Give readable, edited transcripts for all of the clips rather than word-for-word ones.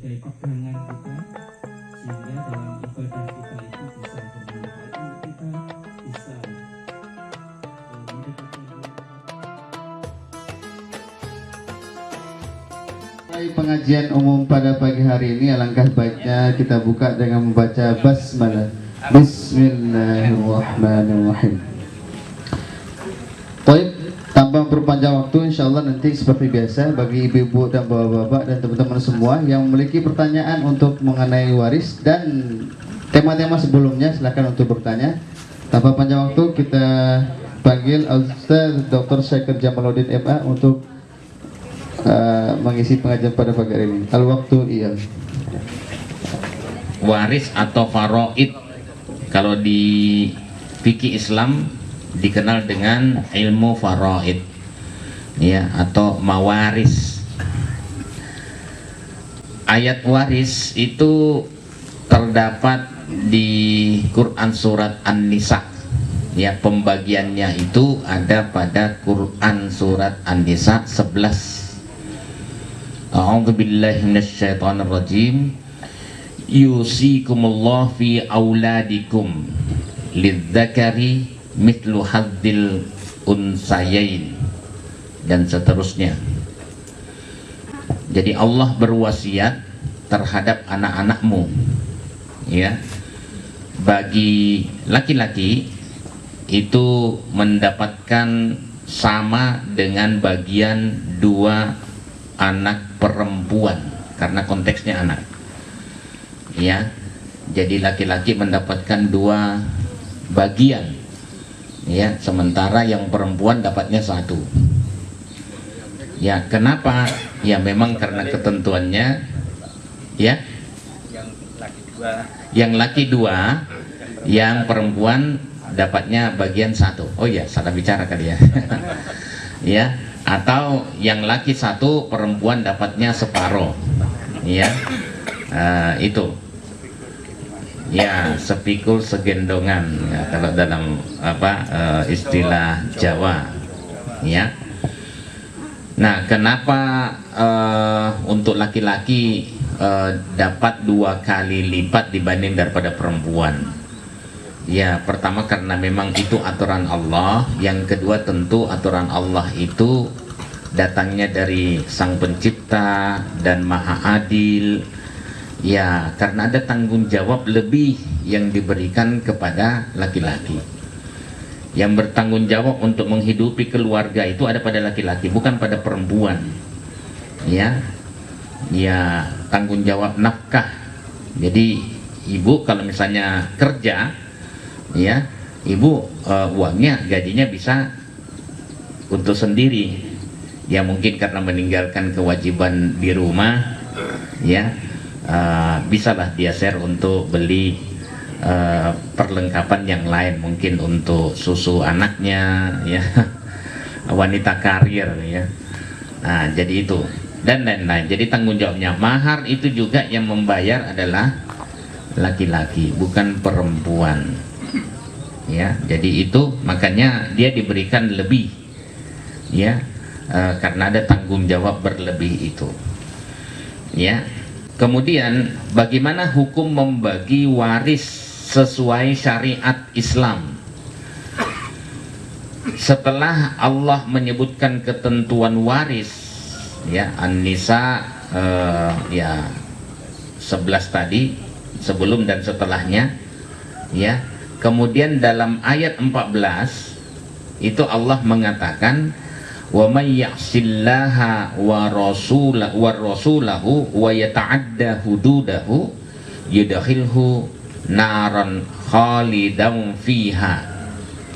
sebagai pegangan kita, sehingga dalam ibadah kita itu bisa bermanfaat untuk kita, bisa pengajian umum pada pagi hari ini. Alangkah baiknya kita buka dengan membaca basmalah. Bismillahirrahmanirrahim. Baik, tanpa berpanjang waktu, insyaallah nanti seperti biasa bagi ibu-ibu dan bapak-bapak dan teman-teman semua yang memiliki pertanyaan untuk mengenai waris dan tema-tema sebelumnya, silakan untuk bertanya. Tanpa panjang waktu, kita panggil Ustaz Dr. Syekh Jamaluddin MA untuk mengisi pengajian pada pagi hari ini. Al-waktu iya. Waris atau faraid kalau di fikih Islam dikenal dengan ilmu faraid, ya, atau mawaris. Ayat waris itu terdapat di Quran surat An-Nisa. Ya, pembagiannya itu ada pada Quran surat An-Nisa 11. A'udzubillahi minasyaitonirrajim. Yusikumullah fi auladikum lidzakari mithlu hadzil unsayain, dan seterusnya. Jadi Allah berwasiat terhadap anak-anakmu, ya, bagi laki-laki itu mendapatkan sama dengan bagian dua anak perempuan, karena konteksnya anak, ya. Jadi laki-laki mendapatkan dua bagian, ya, sementara yang perempuan dapatnya satu. Ya, kenapa? Ya memang karena ketentuannya, ya, yang laki dua, yang perempuan dapatnya bagian satu. Oh ya, salah bicara kali ya. Ya, atau yang laki satu, perempuan dapatnya separuh, ya. Itu, ya, sepikul segendongan, ya, kalau dalam istilah Jawa, ya. Nah, kenapa untuk laki-laki dapat 2 kali lipat dibanding daripada perempuan? Ya, pertama karena memang itu aturan Allah. Yang kedua tentu aturan Allah itu datangnya dari Sang Pencipta dan Maha Adil. Ya, karena ada tanggung jawab lebih yang diberikan kepada laki-laki. Yang bertanggung jawab untuk menghidupi keluarga itu ada pada laki-laki, bukan pada perempuan. Ya, ya, tanggung jawab nafkah. Jadi ibu kalau misalnya kerja, ya, ibu uangnya, gajinya bisa untuk sendiri. Ya mungkin karena meninggalkan kewajiban di rumah, ya, bisalah dia share untuk beli perlengkapan yang lain, mungkin untuk susu anaknya, ya, wanita karir, ya. Nah, jadi itu dan lain-lain. Jadi tanggung jawabnya. Mahar itu juga yang membayar adalah laki-laki, bukan perempuan. Ya, jadi itu makanya dia diberikan lebih, ya, karena ada tanggung jawab berlebih itu, ya. Kemudian bagaimana hukum membagi waris sesuai syariat Islam? Setelah Allah menyebutkan ketentuan waris, ya, An-Nisa ya 11 tadi, sebelum dan setelahnya, ya. Kemudian dalam ayat 14 itu Allah mengatakan, wa may ya'sillaha wa rasulahu wa yata'adda hududahu yudkhilhu naran khalidan fiha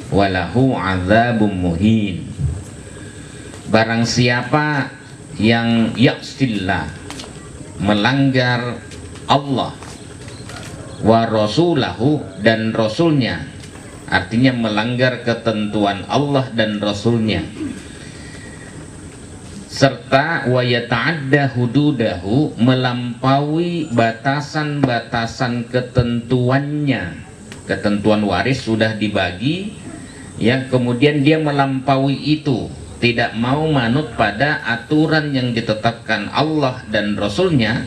walahu azabum muhin. Barang siapa yang ya'sillah, melanggar Allah, wa rasulahu, dan rasulnya, artinya melanggar ketentuan Allah dan rasulnya, serta wa yata'adda hududahu, melampaui batasan-batasan ketentuannya. Ketentuan waris sudah dibagi, ya, kemudian dia melampaui itu, tidak mau manut pada aturan yang ditetapkan Allah dan Rasulnya,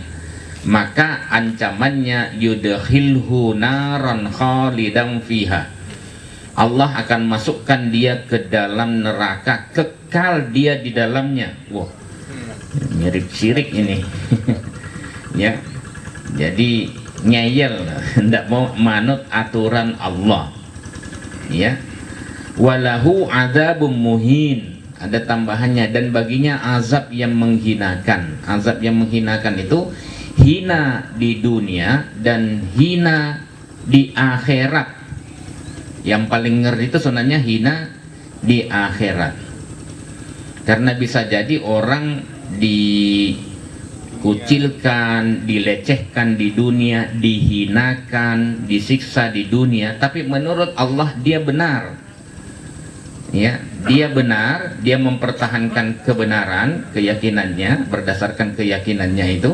maka ancamannya yudkhilhu naran khalidan fiha. Allah akan masukkan dia ke dalam neraka, kekal dia di dalamnya. Wah, mirip syirik ini. Ya, jadi ngeyel, tidak mau manut aturan Allah. Ya, walahu adzabun muhin, ada tambahannya, dan baginya azab yang menghinakan. Azab yang menghinakan itu hina di dunia dan hina di akhirat. Yang paling ngeri itu sebenarnya hina di akhirat, karena bisa jadi orang dikucilkan, dilecehkan di dunia, dihinakan, disiksa di dunia, tapi menurut Allah dia benar. Ya, dia benar, dia mempertahankan kebenaran, keyakinannya, berdasarkan keyakinannya itu.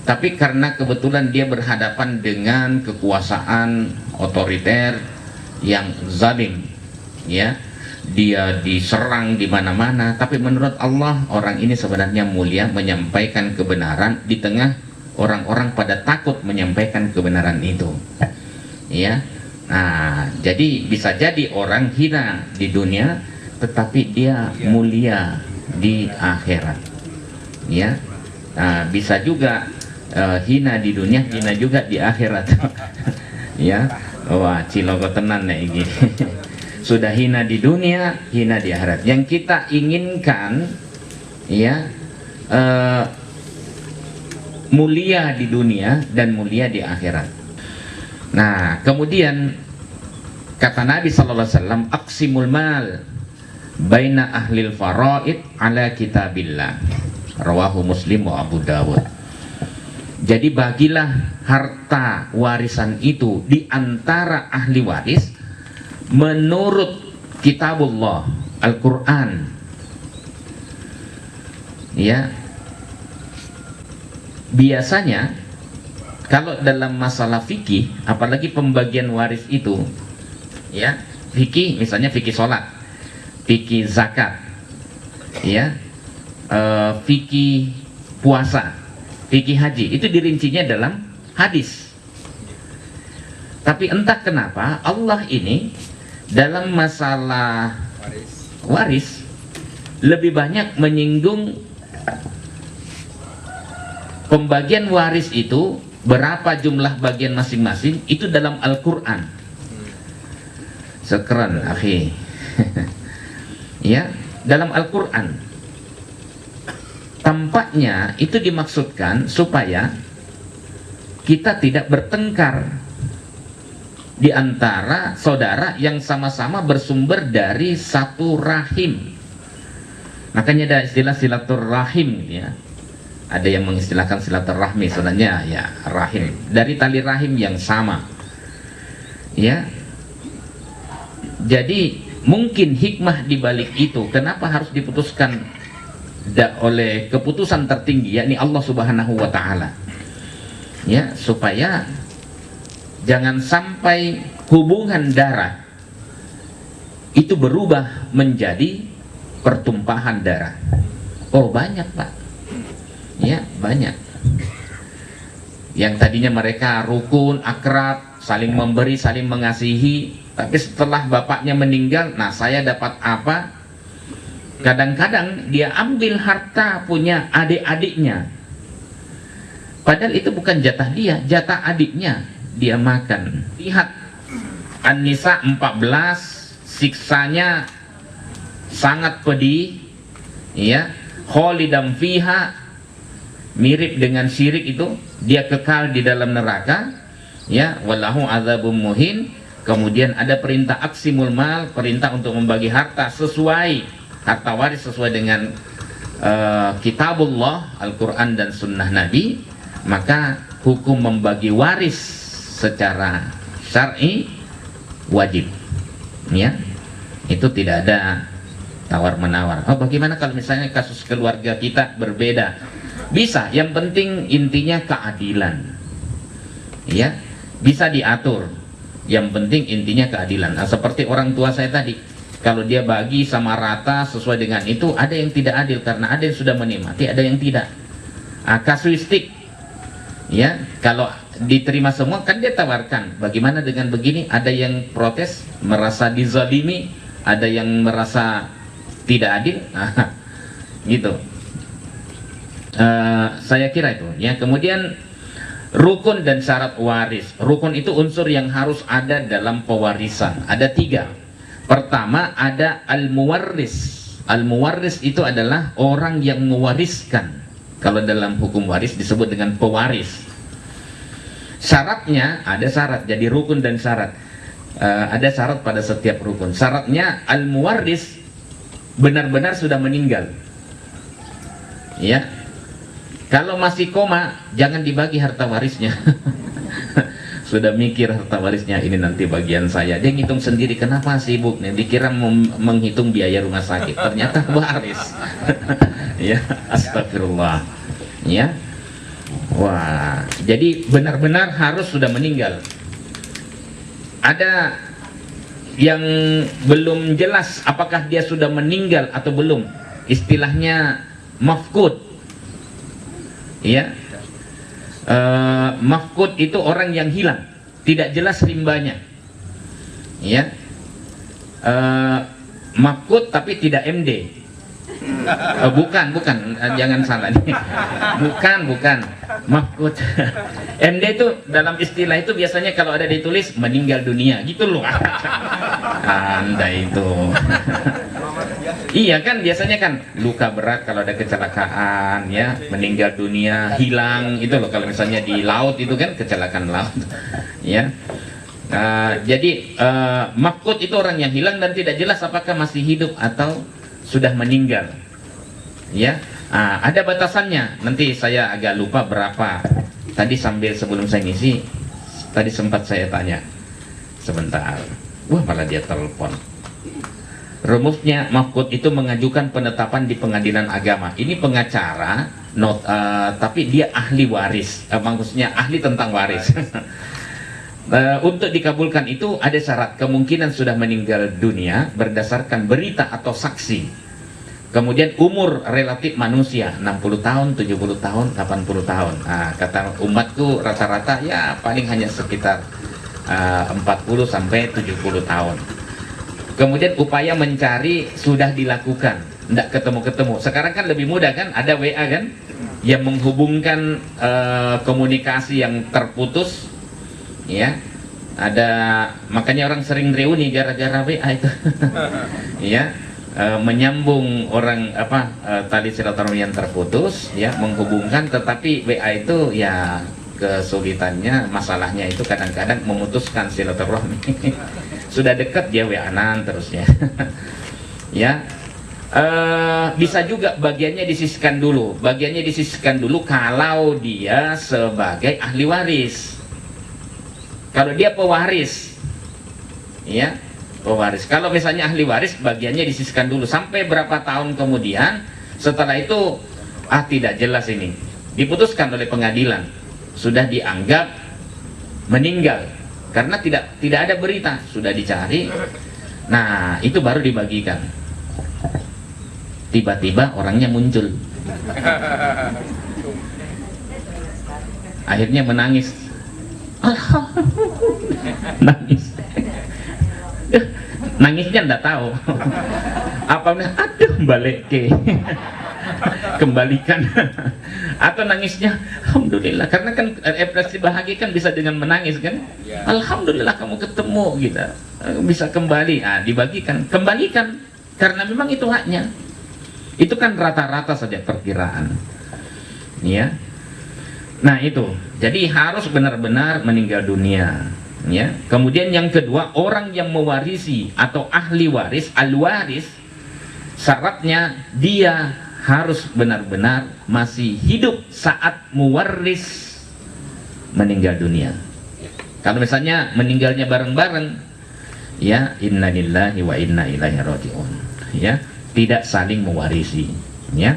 Tapi karena kebetulan dia berhadapan dengan kekuasaan otoriter yang zalim, ya, dia diserang di mana-mana, tapi menurut Allah orang ini sebenarnya mulia, menyampaikan kebenaran di tengah orang-orang pada takut menyampaikan kebenaran itu. Ya. Nah, jadi bisa jadi orang hina di dunia tetapi dia mulia di akhirat. Ya. Nah, bisa juga hina di dunia, hina juga di akhirat. Ya. Wah, ciloko tenan nih ini. Sudah hina di dunia, hina di akhirat. Yang kita inginkan, ya, mulia di dunia dan mulia di akhirat. Nah, kemudian kata Nabi sallallahu alaihi wasallam, aqsimul mal baina ahlil faraid ala kitabillah. Rawahu Muslim wa Abu Dawud. Jadi bagilah harta warisan itu di antara ahli waris menurut kitabullah, Al-Quran. Ya, biasanya kalau dalam masalah fikih, apalagi pembagian waris itu, ya, fikih, misalnya fikih sholat, fikih zakat, ya, fikih puasa, fikih haji, itu dirincinya dalam hadis. Tapi entah kenapa Allah ini dalam masalah waris lebih banyak menyinggung pembagian waris itu, berapa jumlah bagian masing-masing itu dalam Al-Quran. Sekeren, akhi. Ya, dalam Al-Quran. Tampaknya itu dimaksudkan supaya kita tidak bertengkar di antara saudara yang sama-sama bersumber dari satu rahim. Makanya ada istilah silaturrahim, ya. Ada yang mengistilahkan silaturrahmi, sebenarnya ya rahim, dari tali rahim yang sama. Ya. Jadi mungkin hikmah di balik itu, kenapa harus diputuskan oleh keputusan tertinggi, yakni Allah Subhanahu wa taala. Ya, supaya jangan sampai hubungan darah itu berubah menjadi pertumpahan darah. Oh, banyak, Pak. Ya, banyak. Yang tadinya mereka rukun, akrab, saling memberi, saling mengasihi, tapi setelah bapaknya meninggal, nah saya dapat apa? Kadang-kadang dia ambil harta punya adik-adiknya. Padahal itu bukan jatah dia, jatah adiknya dia makan. Lihat An-Nisa 14, siksanya sangat pedih, ya, kholidam fiha, mirip dengan syirik itu, dia kekal di dalam neraka, ya, wallahu adzabum muhin. Kemudian ada perintah aksimul mal, perintah untuk membagi harta sesuai, harta waris sesuai dengan kitabullah, Al-Quran dan sunnah Nabi. Maka hukum membagi waris secara syar'i wajib, ya, itu tidak ada tawar menawar. Oh, bagaimana kalau misalnya kasus keluarga kita berbeda? Bisa, yang penting intinya keadilan, ya, bisa diatur. Yang penting intinya keadilan. Nah, seperti orang tua saya tadi, kalau dia bagi sama rata sesuai dengan itu, ada yang tidak adil karena ada yang sudah menikmati, ada yang tidak. Kasuistik, Ya, kalau diterima semua kan dia tawarkan. Bagaimana dengan begini? Ada yang protes, merasa dizalimi, ada yang merasa tidak adil, gitu. Saya kira itu. Ya, kemudian rukun dan syarat waris. Rukun itu unsur yang harus ada dalam pewarisan. Ada 3. Pertama ada al-muwarris. Al-muwarris itu adalah orang yang mewariskan. Kalau dalam hukum waris disebut dengan pewaris. Syaratnya ada syarat, jadi rukun dan syarat. Ada syarat pada setiap rukun. Syaratnya al-muwarris benar-benar sudah meninggal. Ya. Kalau masih koma, jangan dibagi harta warisnya. Sudah mikir harta warisnya, ini nanti bagian saya. Dia ngitung sendiri, kenapa sibuk nih? Dikira menghitung biaya rumah sakit, ternyata waris. Ya, astagfirullah. Ya. Wah, jadi benar-benar harus sudah meninggal. Ada yang belum jelas apakah dia sudah meninggal atau belum. Istilahnya mafqud. Ya. Mafqud itu orang yang hilang, tidak jelas rimbanya. Ya. Mafqud tapi tidak MD. Bukan, jangan salah nih. Bukan. Mafqud. MD itu dalam istilah itu biasanya kalau ada ditulis meninggal dunia, gitu loh. Anda itu. Iya kan, biasanya kan luka berat kalau ada kecelakaan, ya, meninggal dunia, hilang, itu loh. Kalau misalnya di laut itu kan kecelakaan laut, ya. Jadi mafqud itu orang yang hilang dan tidak jelas apakah masih hidup atau sudah meninggal. Ya, ada batasannya. Nanti saya agak lupa berapa. Tadi sebelum saya ngisi, tadi sempat saya tanya. Sebentar. Wah, malah dia telepon. Rumusnya mafqud itu mengajukan penetapan di pengadilan agama. Ini pengacara, tapi dia ahli waris. Maksudnya ahli tentang waris. Untuk dikabulkan itu ada syarat, kemungkinan sudah meninggal dunia berdasarkan berita atau saksi. Kemudian umur relatif manusia 60 tahun, 70 tahun, 80 tahun. Kata umatku rata-rata ya paling hanya sekitar 40 sampai 70 tahun. Kemudian upaya mencari sudah dilakukan, tidak ketemu-ketemu. Sekarang kan lebih mudah kan, ada WA kan yang menghubungkan komunikasi yang terputus. Ya, ada, makanya orang sering reuni gara-gara WA itu. Ya, menyambung orang tali silaturahmi yang terputus, ya, menghubungkan, tetapi WA itu ya kesulitannya, masalahnya itu kadang-kadang memutuskan silaturahmi. Sudah dekat dia WA-an terusnya. Ya, bisa juga bagiannya disisihkan dulu. Bagiannya disisihkan dulu kalau dia sebagai ahli waris. Kalau dia pewaris, ya, pewaris. Kalau misalnya ahli waris, bagiannya disisihkan dulu sampai berapa tahun kemudian. Setelah itu, tidak jelas ini. Diputuskan oleh pengadilan, sudah dianggap meninggal karena tidak ada berita, sudah dicari. Nah, itu baru dibagikan. Tiba-tiba orangnya muncul. Akhirnya menangis. Nangisnya enggak tahu aduh balik ke kembalikan, atau nangisnya alhamdulillah, karena kan ekspresi bahagia kan bisa dengan menangis kan, alhamdulillah kamu ketemu gitu, bisa kembali, dibagikan, kembalikan, karena memang itu haknya. Itu kan rata-rata saja perkiraan, ya. Nah itu, jadi harus benar-benar meninggal dunia, ya. Kemudian yang kedua, orang yang mewarisi atau ahli waris, al-waris, syaratnya dia harus benar-benar masih hidup saat mewaris meninggal dunia. Kalau misalnya meninggalnya bareng-bareng, ya, inna lillahi wa inna ilaihi raji'un, ya, tidak saling mewarisi, ya.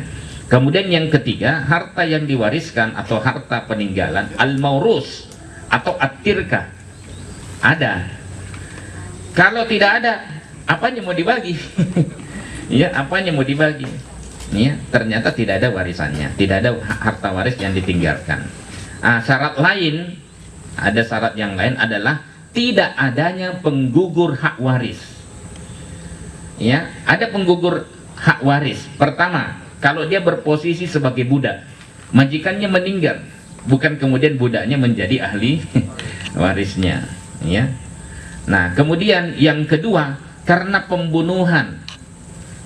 Kemudian yang ketiga, harta yang diwariskan atau harta peninggalan, al-maurus atau at-tirkah, ada. Kalau tidak ada, apanya mau dibagi? Ya, apanya mau dibagi? Ya, ternyata tidak ada warisannya, tidak ada harta waris yang ditinggalkan. Syarat lain, ada syarat yang lain adalah tidak adanya penggugur hak waris. Ya, ada penggugur hak waris. Pertama, kalau dia berposisi sebagai budak, majikannya meninggal, bukan kemudian budaknya menjadi ahli warisnya. Ya. Nah, kemudian yang kedua, karena pembunuhan.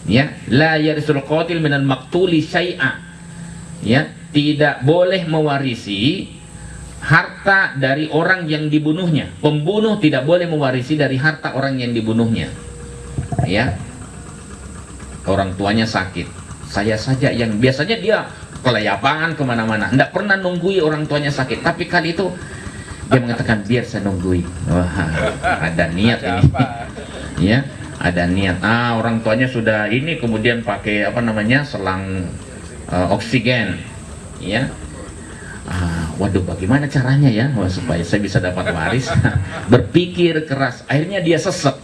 Ya, la yarisul qatil minal maqtuli syai'a. Ya, tidak boleh mewarisi harta dari orang yang dibunuhnya. Pembunuh tidak boleh mewarisi dari harta orang yang dibunuhnya. Ya, orang tuanya sakit, saya saja yang biasanya dia kelayapan kemana-mana, tidak pernah nunggui orang tuanya sakit, tapi kali itu dia mengatakan biar saya nunggui. Wah, ada niat ini. Ya, ada niat. Orang tuanya sudah ini, kemudian pakai apa namanya, selang oksigen. Ya, waduh, bagaimana caranya ya, supaya saya bisa dapat waris? Berpikir keras, akhirnya dia sesek.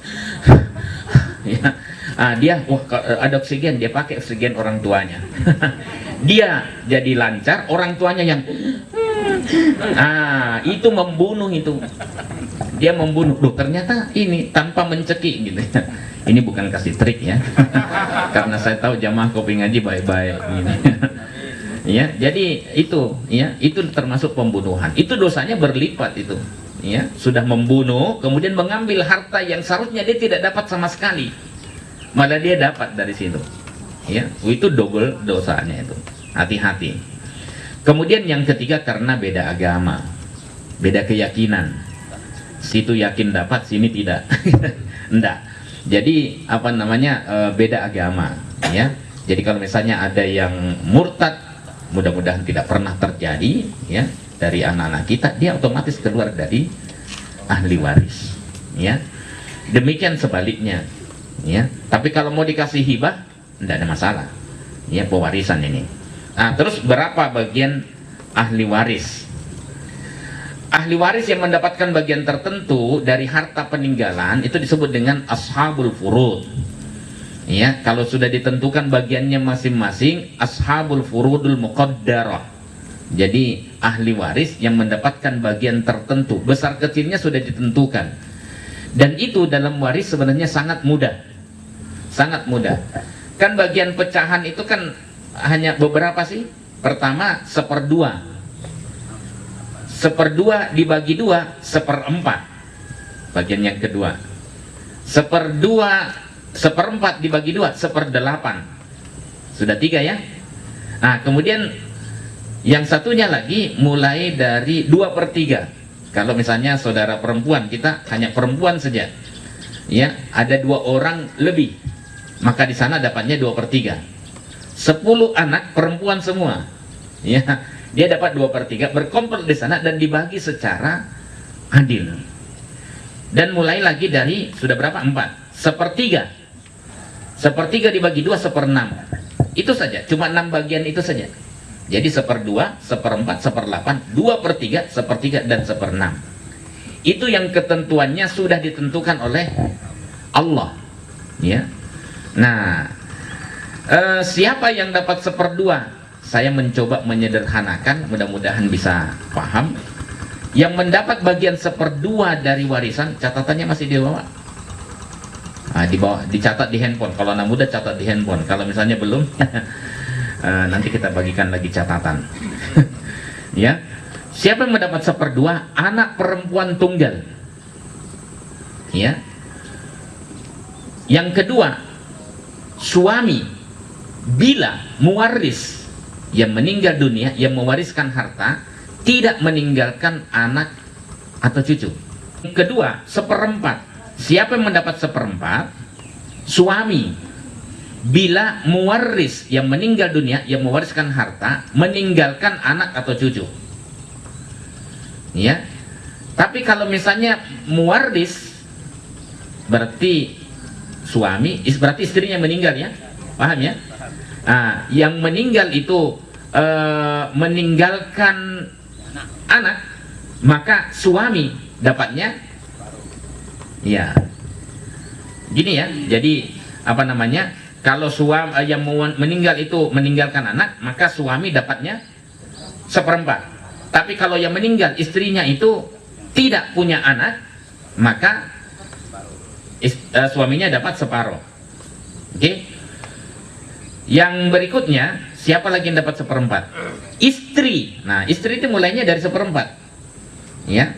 Ya, dia ada oksigen, dia pakai oksigen orang tuanya. Dia jadi lancar, orang tuanya yang itu membunuh itu. Dia membunuh. Loh, ternyata ini tanpa mencekik gitu. Ini bukan kasih trik ya. Karena saya tahu jamaah kopi ngaji baik-baik ini. Ya, jadi itu ya, itu termasuk pembunuhan. Itu dosanya berlipat itu. Ya, sudah membunuh, kemudian mengambil harta yang seharusnya dia tidak dapat sama sekali, malah dia dapat dari situ. Ya, itu double dosanya itu. Hati-hati. Kemudian yang ketiga, karena beda agama, beda keyakinan. Situ yakin dapat, sini tidak. Enggak. Jadi apa namanya, beda agama. Ya. Jadi kalau misalnya ada yang murtad, mudah-mudahan tidak pernah terjadi, ya, dari anak-anak kita, dia otomatis keluar dari ahli waris. Ya. Demikian sebaliknya. Ya, tapi kalau mau dikasih hibah, tidak ada masalah. Ya, pewarisan ini. Terus berapa bagian ahli waris? Ahli waris yang mendapatkan bagian tertentu dari harta peninggalan itu disebut dengan ashabul furud. Ya, kalau sudah ditentukan bagiannya masing-masing, ashabul furudul muqaddarah. Jadi ahli waris yang mendapatkan bagian tertentu, besar kecilnya sudah ditentukan. Dan itu dalam waris sebenarnya sangat mudah. Sangat mudah. Kan bagian pecahan itu kan hanya beberapa sih. Pertama, 1/2. 1/2 dibagi 2, 1/4. Bagian yang kedua. 1/4 dibagi 2, 1/8. Sudah 3 ya. Kemudian yang satunya lagi mulai dari 2/3. Kalau misalnya saudara perempuan, kita hanya perempuan saja, ya, ada 2 orang lebih, maka di sana dapatnya 2/3. 10 anak perempuan semua, ya, dia dapat 2/3, berkumpul di sana dan dibagi secara adil. Dan mulai lagi dari sudah berapa? 4, 1/3. 1/3 dibagi 2, 1/6. Itu saja, cuma 6 bagian itu saja. Jadi 1/2, 1/4, 1/8, 2/3, 1/3, dan 1/6. Itu yang ketentuannya sudah ditentukan oleh Allah. Ya. Nah, siapa yang dapat 1/2? Saya mencoba menyederhanakan, mudah-mudahan bisa paham. Yang mendapat bagian 1/2 dari warisan, catatannya masih di bawah. Di bawah, dicatat di handphone. Kalau anak muda catat di handphone. Kalau misalnya belum, nanti kita bagikan lagi catatan. Ya, siapa yang mendapat 1/2? Anak perempuan tunggal. Ya. Yang kedua, suami bila mewaris yang meninggal dunia, yang mewariskan harta, tidak meninggalkan anak atau cucu. Yang kedua, 1/4. Siapa yang mendapat 1/4? Suami bila mewaris yang meninggal dunia, yang mewariskan harta, meninggalkan anak atau cucu. Ya. Tapi kalau misalnya mewaris, berarti suami, berarti istrinya meninggal, ya. Paham ya? Yang meninggal itu meninggalkan anak, maka suami dapatnya, ya, gini ya. Jadi apa namanya, kalau suami yang meninggal itu meninggalkan anak, maka suami dapatnya 1/4. Tapi kalau yang meninggal istrinya itu tidak punya anak, maka suaminya dapat separuh. Oke. Yang berikutnya, siapa lagi yang dapat seperempat? Istri. Nah, istri itu mulainya dari seperempat. Ya.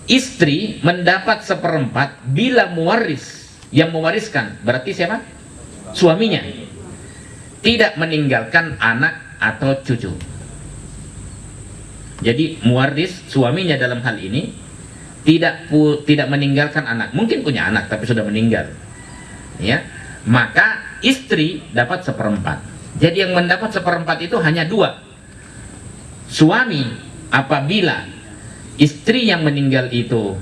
Istri mendapat seperempat bila mewaris. Yang mewariskan berarti siapa? Suaminya. Tidak meninggalkan anak atau cucu. Jadi mewaris suaminya dalam hal ini tidak meninggalkan anak. Mungkin punya anak tapi sudah meninggal. Ya. Maka istri dapat seperempat. Jadi yang mendapat seperempat itu hanya dua. Suami apabila istri yang meninggal itu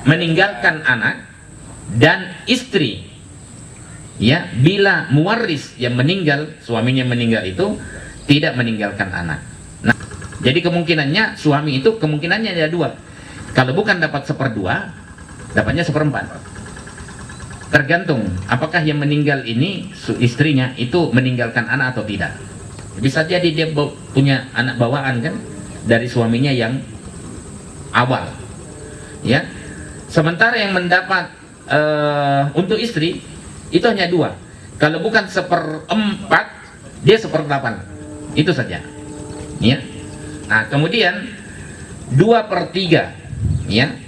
meninggalkan anak, dan istri ya bila mewaris yang meninggal, suaminya meninggal itu tidak meninggalkan anak. Nah, jadi kemungkinannya suami itu kemungkinannya ada dua. Kalau bukan dapat seperdua, dapatnya seperempat. Tergantung apakah yang meninggal ini istrinya itu meninggalkan anak atau tidak. Bisa jadi dia punya anak bawaan kan dari suaminya yang awal. Ya. Sementara yang mendapat untuk istri itu hanya dua. Kalau bukan seperempat, dia seperdelapan. Itu saja. Ya. Nah, kemudian 2/3. Ya.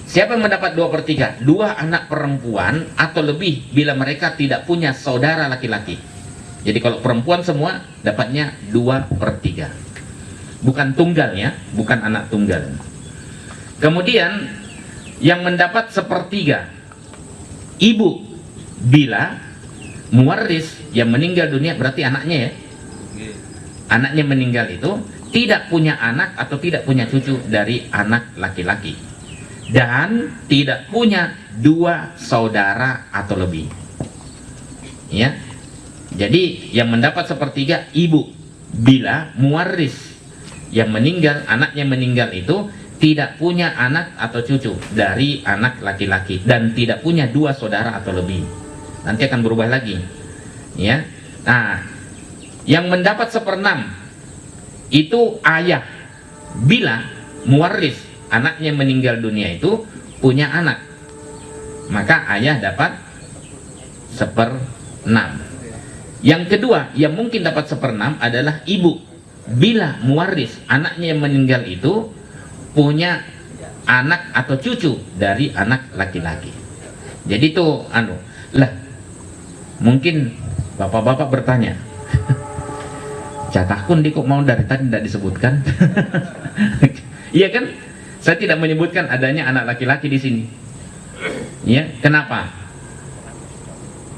Siapa yang mendapat 2/3? Dua anak perempuan atau lebih bila mereka tidak punya saudara laki-laki. Jadi kalau perempuan semua dapatnya 2/3. Bukan tunggal ya, bukan anak tunggal. Kemudian yang mendapat 1/3 ibu bila mewaris yang meninggal dunia, berarti anaknya ya. Anaknya meninggal itu tidak punya anak atau tidak punya cucu dari anak laki-laki, dan tidak punya dua saudara atau lebih. Ya. Jadi yang mendapat 1/3 ibu bila mewaris yang meninggal, anaknya meninggal itu tidak punya anak atau cucu dari anak laki-laki dan tidak punya dua saudara atau lebih. Nanti akan berubah lagi. Ya. Nah, yang mendapat 1/6 itu ayah bila mewaris anaknya meninggal dunia itu punya anak, maka ayah dapat 1/6. Yang kedua yang mungkin dapat 1/6 adalah ibu bila mewaris anaknya yang meninggal itu punya anak atau cucu dari anak laki-laki. Jadi itu lah, mungkin bapak-bapak bertanya, catakun kok mau dari tadi tidak disebutkan? Iya kan? Saya tidak menyebutkan adanya anak laki-laki di sini. Ya, kenapa?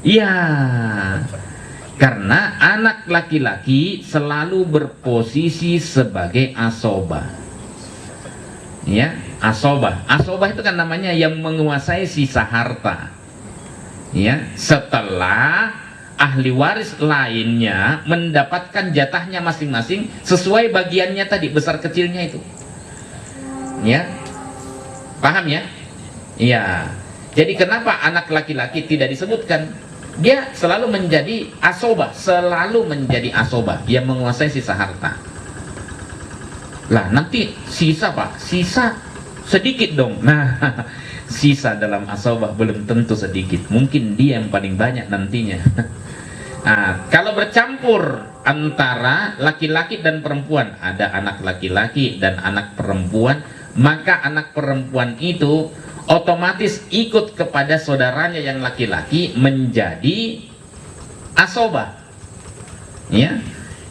Iya, karena anak laki-laki selalu berposisi sebagai asobah. Ya, asobah. Asobah itu kan namanya yang menguasai sisa harta. Ya, setelah ahli waris lainnya mendapatkan jatahnya masing-masing sesuai bagiannya tadi, besar kecilnya itu. Ya. Paham ya? Iya. Jadi kenapa anak laki-laki tidak disebutkan? Dia selalu menjadi asobah, selalu menjadi asobah yang menguasai sisa harta. Lah nanti sisa Pak, sisa sedikit dong. Nah, sisa dalam asobah belum tentu sedikit, mungkin dia yang paling banyak nantinya. Nah, kalau bercampur antara laki-laki dan perempuan, ada anak laki-laki dan anak perempuan, maka anak perempuan itu otomatis ikut kepada saudaranya yang laki-laki menjadi asobah. Ya,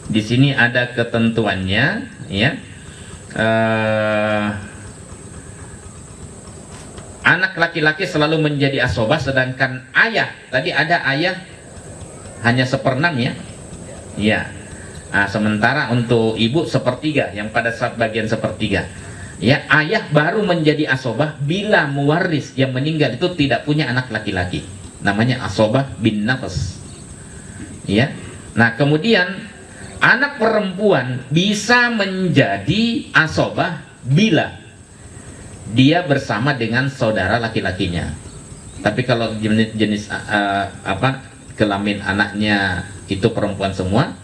di sini ada ketentuannya. Ya, anak laki-laki selalu menjadi asobah, sedangkan ayah tadi ada ayah hanya 1/6 ya. Ya. Nah, sementara untuk ibu 1/3 yang pada saat bagian 1/3. Ya, ayah baru menjadi asobah bila mewaris yang meninggal itu tidak punya anak laki-laki. Namanya asobah bin nafs. Ya. Nah, kemudian anak perempuan bisa menjadi asobah bila dia bersama dengan saudara laki-lakinya. Tapi kalau jenis kelamin anaknya itu perempuan semua,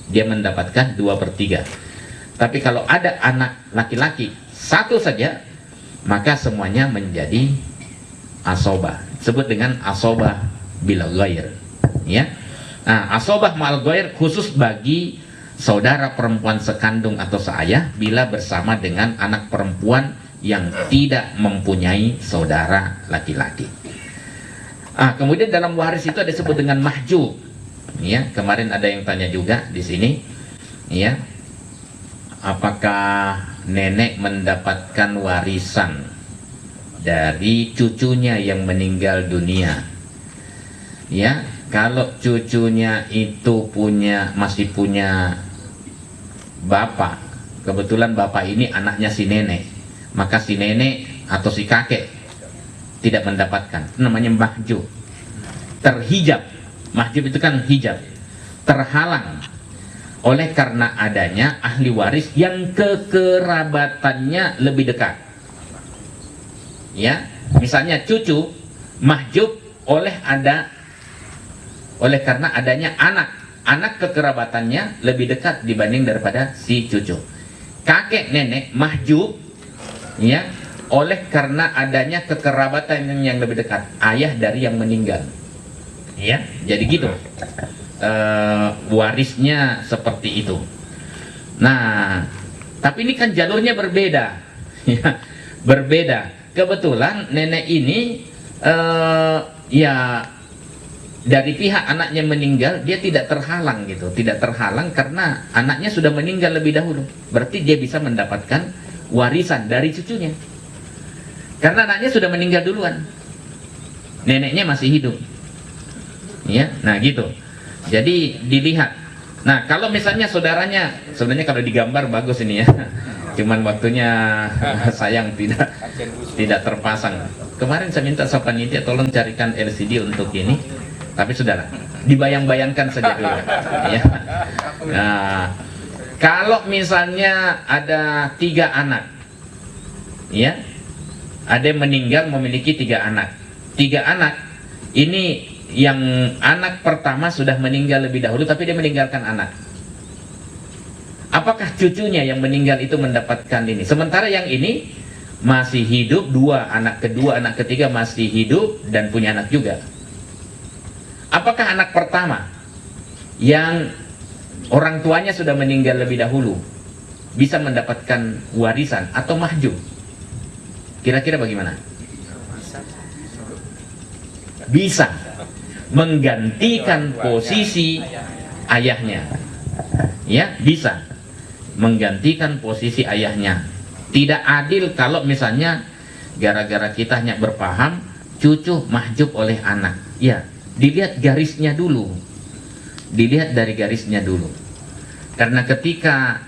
dia mendapatkan 2/3. Tapi kalau ada anak laki-laki satu saja, maka semuanya menjadi asobah. Sebut dengan asobah bil ghair. Ya. Nah, asobah ma'al ghair khusus bagi saudara perempuan sekandung atau seayah bila bersama dengan anak perempuan yang tidak mempunyai saudara laki-laki. Kemudian dalam waris itu ada disebut dengan mahjub. Ya, kemarin ada yang tanya juga di sini, ya, apakah nenek mendapatkan warisan dari cucunya yang meninggal dunia? Ya, kalau cucunya itu masih punya bapak, kebetulan bapak ini anaknya si nenek, maka si nenek atau si kakek tidak mendapatkan. Namanya mahjub, terhijab. Mahjub itu kan hijab, terhalang oleh karena adanya ahli waris yang kekerabatannya lebih dekat. Ya, misalnya cucu mahjub oleh karena adanya anak kekerabatannya lebih dekat dibanding daripada si cucu. Kakek nenek mahjub, ya, oleh karena adanya kekerabatan yang lebih dekat, ayah dari yang meninggal. Ya, jadi gitu. Warisnya seperti itu. Nah, tapi ini kan jalurnya berbeda. Ya, berbeda. Kebetulan nenek ini ya dari pihak anaknya meninggal, dia tidak terhalang gitu, tidak terhalang karena anaknya sudah meninggal lebih dahulu. Berarti dia bisa mendapatkan warisan dari cucunya. Karena anaknya sudah meninggal duluan, neneknya masih hidup. Ya, nah gitu. Jadi dilihat. Nah, kalau misalnya saudaranya, sebenarnya kalau digambar bagus ini ya. Cuman waktunya sayang tidak terpasang. Kemarin saya minta sama panitia tolong carikan LCD untuk ini. Tapi sudahlah, dibayang-bayangkan saja dulu. Ya. Nah, kalau misalnya ada 3 anak, ya, ada yang meninggal memiliki 3 anak. 3 anak ini yang anak pertama sudah meninggal lebih dahulu, tapi dia meninggalkan anak. Apakah cucunya yang meninggal itu mendapatkan ini? Sementara yang ini masih hidup, 2 anak kedua, anak ketiga masih hidup dan punya anak juga. Apakah anak pertama yang orang tuanya sudah meninggal lebih dahulu bisa mendapatkan warisan atau mahjub? Kira-kira bagaimana? Bisa menggantikan posisi ayahnya. Ya, bisa menggantikan posisi ayahnya. Tidak adil kalau misalnya gara-gara kita hanya berpaham cucu mahjub oleh anak. Ya, dilihat garisnya dulu. Dilihat dari garisnya dulu. Karena ketika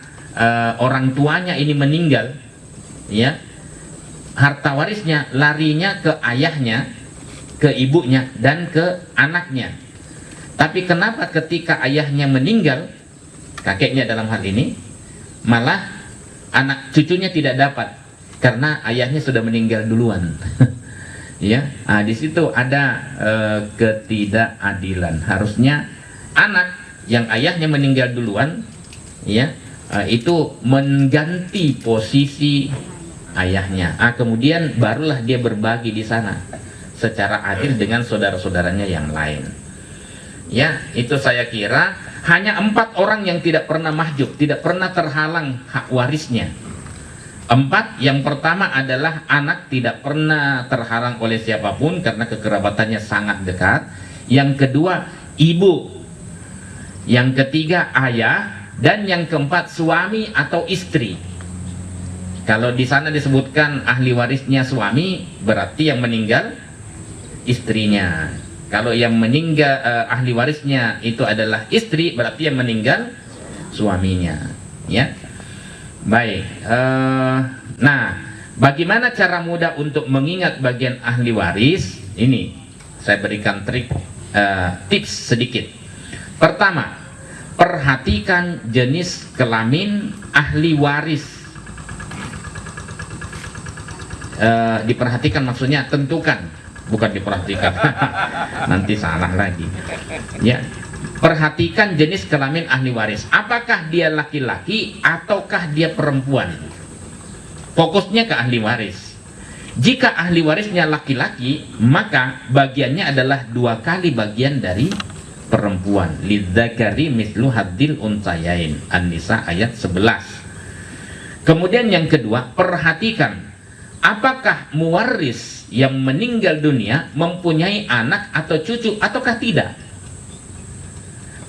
orang tuanya ini meninggal, ya, harta warisnya larinya ke ayahnya, ke ibunya, dan ke anaknya. Tapi kenapa ketika ayahnya meninggal, kakeknya dalam hal ini, malah anak cucunya tidak dapat karena ayahnya sudah meninggal duluan. Ya, nah, di situ ada ketidakadilan. Harusnya anak yang ayahnya meninggal duluan, ya, itu mengganti posisi ayahnya. Kemudian barulah dia berbagi di sana secara adil dengan saudara-saudaranya yang lain. Ya, itu saya kira hanya 4 orang yang tidak pernah mahjub, tidak pernah terhalang hak warisnya. 4, yang pertama adalah anak tidak pernah terhalang oleh siapapun karena kekerabatannya sangat dekat. Yang kedua, ibu. Yang ketiga, ayah. Dan yang keempat, suami atau istri. Kalau di sana disebutkan ahli warisnya suami, berarti yang meninggal istrinya. Kalau yang meninggal ahli warisnya itu adalah istri, berarti yang meninggal suaminya. Ya, baik. Nah, bagaimana cara mudah untuk mengingat bagian ahli waris? Ini saya berikan tips sedikit. Pertama, perhatikan jenis kelamin ahli waris. Diperhatikan maksudnya tentukan, bukan diperhatikan. Nanti salah lagi. Ya, perhatikan jenis kelamin ahli waris. Apakah dia laki-laki ataukah dia perempuan? Fokusnya ke ahli waris. Jika ahli warisnya laki-laki, maka bagiannya adalah 2 kali bagian dari perempuan. Lidzakari mislu hadzil unsayain. An-Nisa ayat 11. Kemudian yang kedua, perhatikan apakah muwaris yang meninggal dunia mempunyai anak atau cucu ataukah tidak.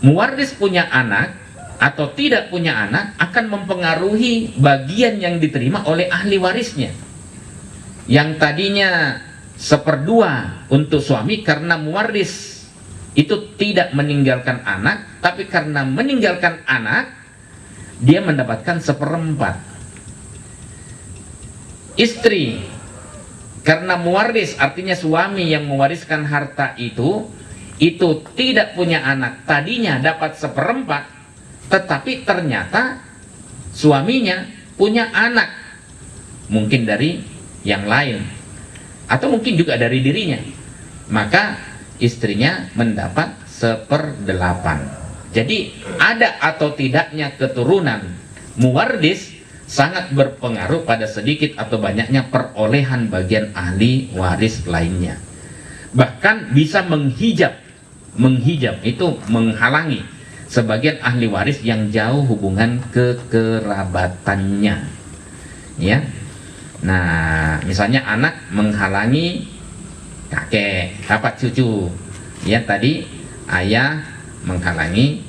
Muwaris punya anak atau tidak punya anak akan mempengaruhi bagian yang diterima oleh ahli warisnya. Yang tadinya 1/2 untuk suami karena muwaris itu tidak meninggalkan anak, tapi karena meninggalkan anak dia mendapatkan 1/4. Istri karena muwaris, artinya suami yang mewariskan harta itu tidak punya anak, tadinya dapat 1/4, tetapi ternyata suaminya punya anak, mungkin dari yang lain atau mungkin juga dari dirinya, maka istrinya mendapat 1/8. Jadi ada atau tidaknya keturunan muwaris sangat berpengaruh pada sedikit atau banyaknya perolehan bagian ahli waris lainnya. Bahkan bisa menghijab itu menghalangi sebagian ahli waris yang jauh hubungan kekerabatannya, ya. Nah, misalnya anak menghalangi kakek, cucu, ya, tadi ayah menghalangi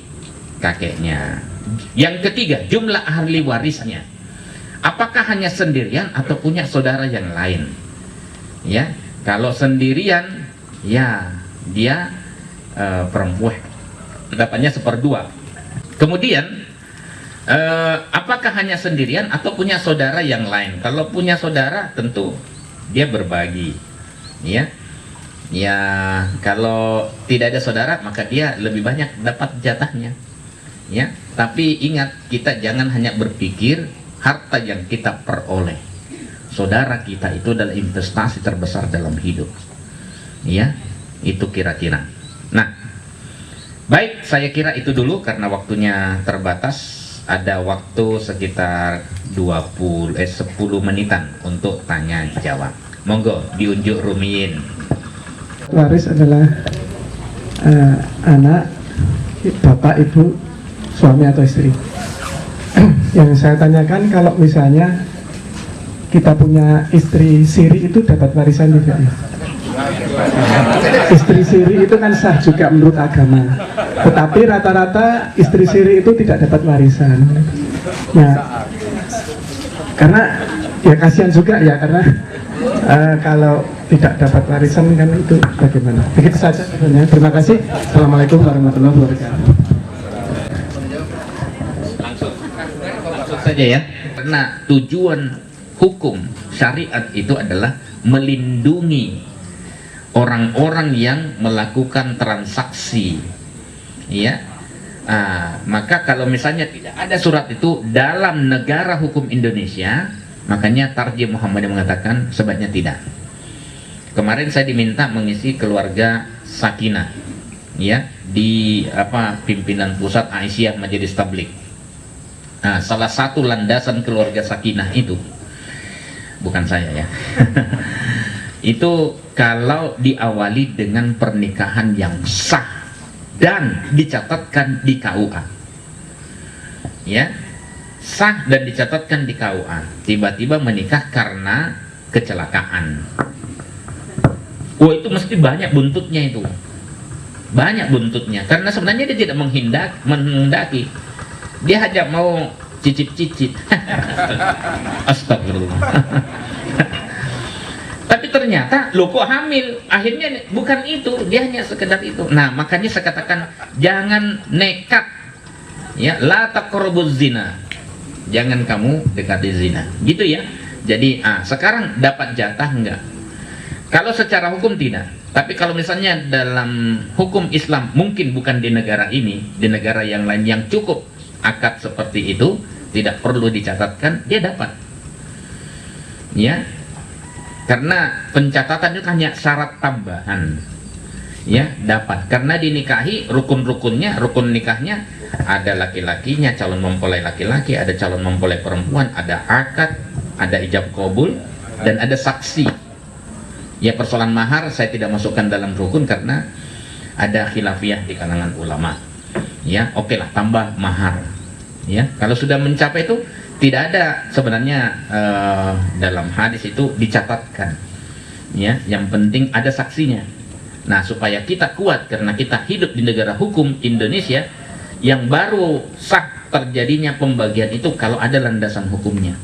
kakeknya. Yang ketiga, jumlah ahli warisnya. Apakah hanya sendirian atau punya saudara yang lain? Ya, kalau sendirian, ya dia perempuan, dapatnya 1/2. Kemudian apakah hanya sendirian atau punya saudara yang lain? Kalau punya saudara tentu dia berbagi, ya. Ya, kalau tidak ada saudara maka dia lebih banyak dapat jatahnya, ya. Tapi ingat, kita jangan hanya berpikir harta yang kita peroleh. Saudara kita itu adalah investasi terbesar dalam hidup, ya. Itu kira-kira. Nah, baik, saya kira itu dulu karena waktunya terbatas. Ada waktu sekitar 10 menitan untuk tanya jawab. Monggo diunjuk Rumiyin. Waris adalah anak, bapak, ibu, suami atau istri. Yang saya tanyakan, kalau misalnya kita punya istri siri itu dapat warisan tidak ya? Istri siri itu kan sah juga menurut agama, tetapi rata-rata istri siri itu tidak dapat warisan. Nah, karena ya kasihan juga ya, karena kalau tidak dapat warisan kan itu bagaimana? Begitu saja sebenarnya. Terima kasih. Assalamualaikum warahmatullahi wabarakatuh. Langsung saja ya. Karena tujuan hukum syariat itu adalah melindungi orang-orang yang melakukan transaksi, ya. Maka kalau misalnya tidak ada surat itu dalam negara hukum Indonesia, makanya Tarjih Muhammadiyah mengatakan sebaiknya tidak. Kemarin saya diminta mengisi keluarga Sakinah, ya, di pimpinan pusat Aisyah Majelis Tabligh. Nah, salah satu landasan keluarga Sakinah itu, bukan saya ya, itu kalau diawali dengan pernikahan yang sah dan dicatatkan di KUA, ya, sah dan dicatatkan di KUA, tiba-tiba menikah karena kecelakaan, itu mesti banyak buntutnya, itu banyak buntutnya, karena sebenarnya dia tidak menghendaki, dia hanya mau cicip-cicip. Astagfirullah. Tapi ternyata lo kok hamil, akhirnya bukan itu, dia hanya sekedar itu. Nah, makanya saya katakan jangan nekat, ya, la taqrabuz zina, jangan kamu dekati zina, gitu ya. Jadi sekarang dapat jatah enggak? Kalau secara hukum tidak, tapi kalau misalnya dalam hukum Islam, mungkin bukan di negara ini, di negara yang lain yang cukup akad seperti itu, tidak perlu dicatatkan, dia dapat, ya. Karena pencatatan itu hanya syarat tambahan. ya dapat, karena dinikahi rukun-rukunnya, rukun nikahnya ada laki-lakinya, calon mempelai laki-laki, ada calon mempelai perempuan, ada akad, ada ijab kabul, dan ada saksi. Ya, persoalan mahar saya tidak masukkan dalam rukun karena ada khilafiyah di kalangan ulama. Ya, oke lah, tambah mahar. Ya, kalau sudah mencapai itu tidak ada sebenarnya dalam hadis itu dicatatkan. Ya, yang penting ada saksinya. Nah, supaya kita kuat karena kita hidup di negara hukum Indonesia yang baru sah terjadinya pembagian itu kalau ada landasan hukumnya.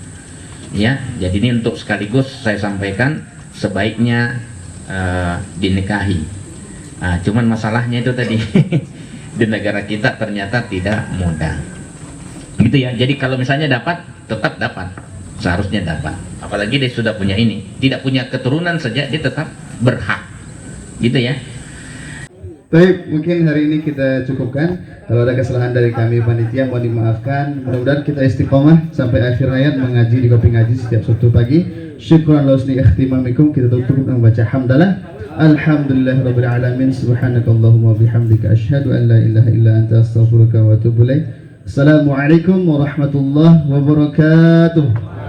Ya, jadi ini untuk sekaligus saya sampaikan sebaiknya dinikahi. Nah, cuman masalahnya itu tadi di negara kita ternyata tidak mudah. Gitu ya. Jadi kalau misalnya dapat, tetap dapat. Seharusnya dapat. Apalagi dia sudah punya ini, tidak punya keturunan saja dia tetap berhak. Gitu ya. Baik, mungkin hari ini kita cukupkan. Kalau ada kesalahan dari kami panitia mohon dimaafkan. Mudah-mudahan kita istiqomah sampai akhir hayat mengaji di Kopi Ngaji setiap Sabtu pagi. Syukran la husni ikhtimamikum. Kita tutup dengan membaca hamdalah. Alhamdulillahirabbil alamin. Subhanakallahumma bihamdika asyhadu an la ilaha illa anta astaghfiruka wa atubu ilaik. Assalamualaikum warahmatullahi wabarakatuh.